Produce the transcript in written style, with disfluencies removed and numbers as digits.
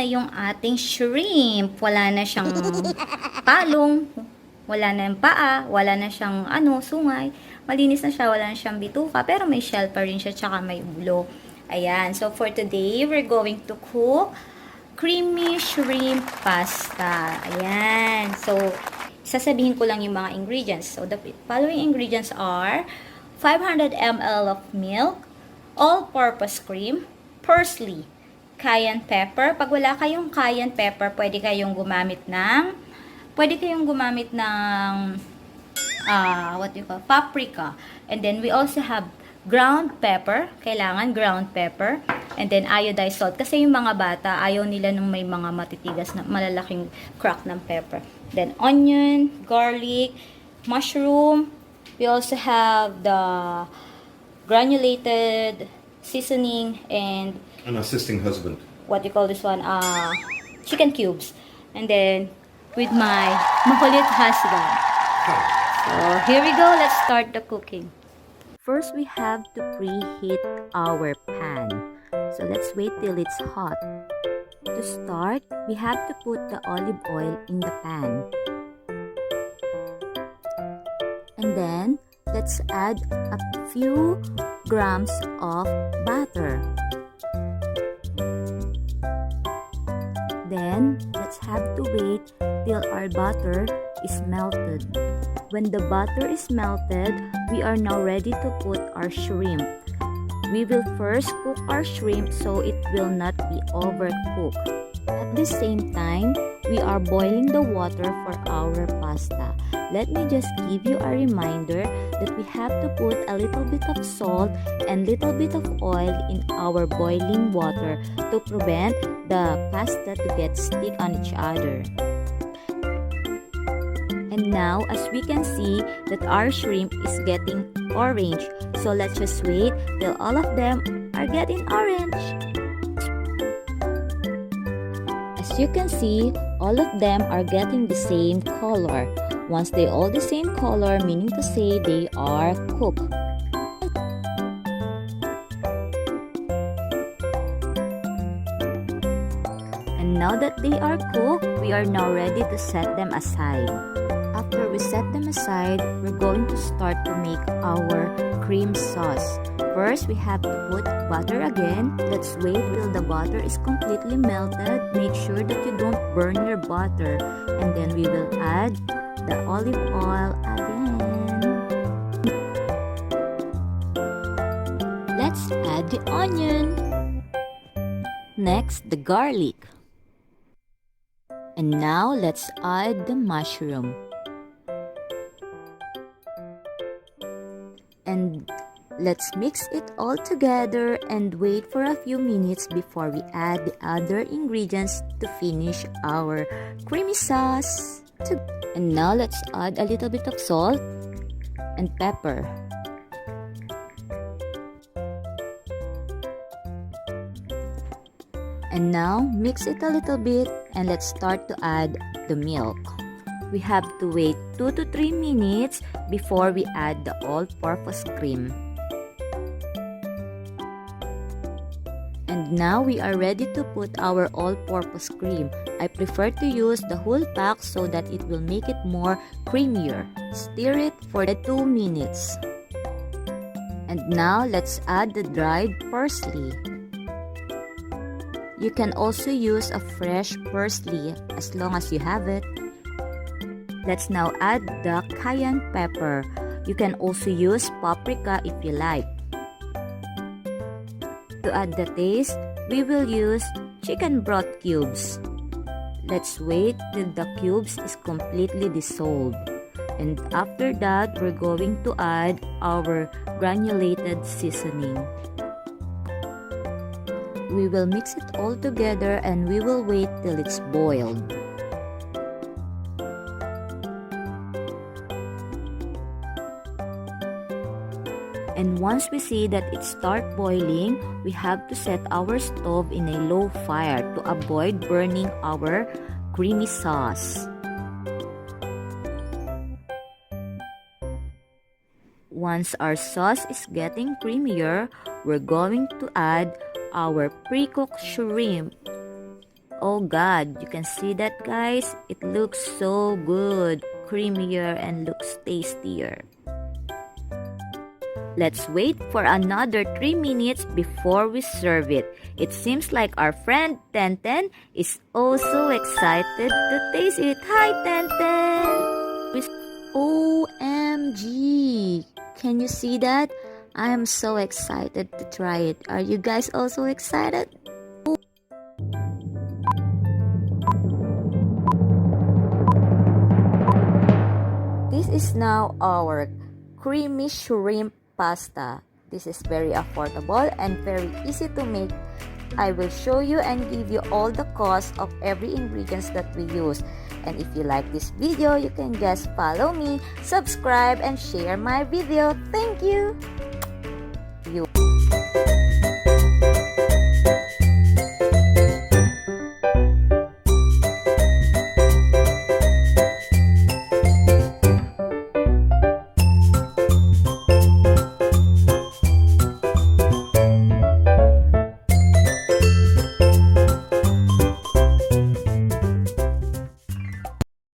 na yung ating shrimp. Wala na siyang palong, wala na yung paa, wala na siyang sungay. Malinis na siya, wala na siyang bituka, pero may shell pa rin siya, tsaka may ulo. Ayan, so for today, we're going to cook creamy shrimp pasta. Ayan, so sasabihin ko lang yung mga ingredients. So the following ingredients are 500 ml of milk, all-purpose cream, parsley, cayenne pepper. Pag wala kayong cayenne pepper, pwede kayong gumamit ng paprika. And then we also have ground pepper. Kailangan ground pepper. And then iodized salt. Kasi yung mga bata, ayaw nila nung may mga matitigas na malalaking crack ng pepper. Then onion, garlic, mushroom. We also have the granulated seasoning and An assisting husband. what you call this one, chicken cubes. And then with my makulit husband. So here we go, let's start the cooking. First, we have to preheat our pan. So let's wait till it's hot. To start, we have to put the olive oil in the pan. And then, let's add a few grams of butter. Then, let's have to wait till our butter is melted. When the butter is melted, we are now ready to put our shrimp. We will first cook our shrimp so it will not be overcooked. At the same time, we are boiling the water for our pasta. Let me just give you a reminder that we have to put a little bit of salt and little bit of oil in our boiling water to prevent the pasta to get stick on each other. And now, as we can see that our shrimp is getting orange, so let's just wait till all of them are getting orange. As you can see, all of them are getting the same color. Once they all the same color, meaning to say they are cooked. And now that they are cooked, we are now ready to set them aside. After we set them aside, we're going to start to make our cream sauce. First, we have to put butter again. Let's wait till the butter is completely melted. Make sure that you don't burn your butter. And then we will add the olive oil again. Let's add the onion. Next, the garlic. And now, let's add the mushroom. And let's mix it all together and wait for a few minutes before we add the other ingredients to finish our creamy sauce. And now let's add a little bit of salt and pepper. And now mix it a little bit and let's start to add the milk. We have to wait 2 to 3 minutes before we add the all-purpose cream. And now we are ready to put our all-purpose cream. I prefer to use the whole pack so that it will make it more creamier. Stir it for 2 minutes. And now let's add the dried parsley. You can also use a fresh parsley as long as you have it. Let's now add the cayenne pepper. You can also use paprika if you like. To add the taste, we will use chicken broth cubes. Let's wait till the cubes is completely dissolved. And after that, we're going to add our granulated seasoning. We will mix it all together and we will wait till it's boiled. And once we see that it starts boiling, we have to set our stove in a low fire to avoid burning our creamy sauce. Once our sauce is getting creamier, we're going to add our pre-cooked shrimp. Oh God, you can see that, guys? It looks so good, creamier and looks tastier. Let's wait for another 3 minutes before we serve it. It seems like our friend Tenten is also excited to taste it. Hi, Tenten! OMG! Can you see that? I am so excited to try it. Are you guys also excited? This is now our creamy shrimp pasta. This is very affordable and very easy to make. I will show you and give you all the cost of every ingredients that we use. And if you like this video, you can just follow me, subscribe, and share my video. Thank you.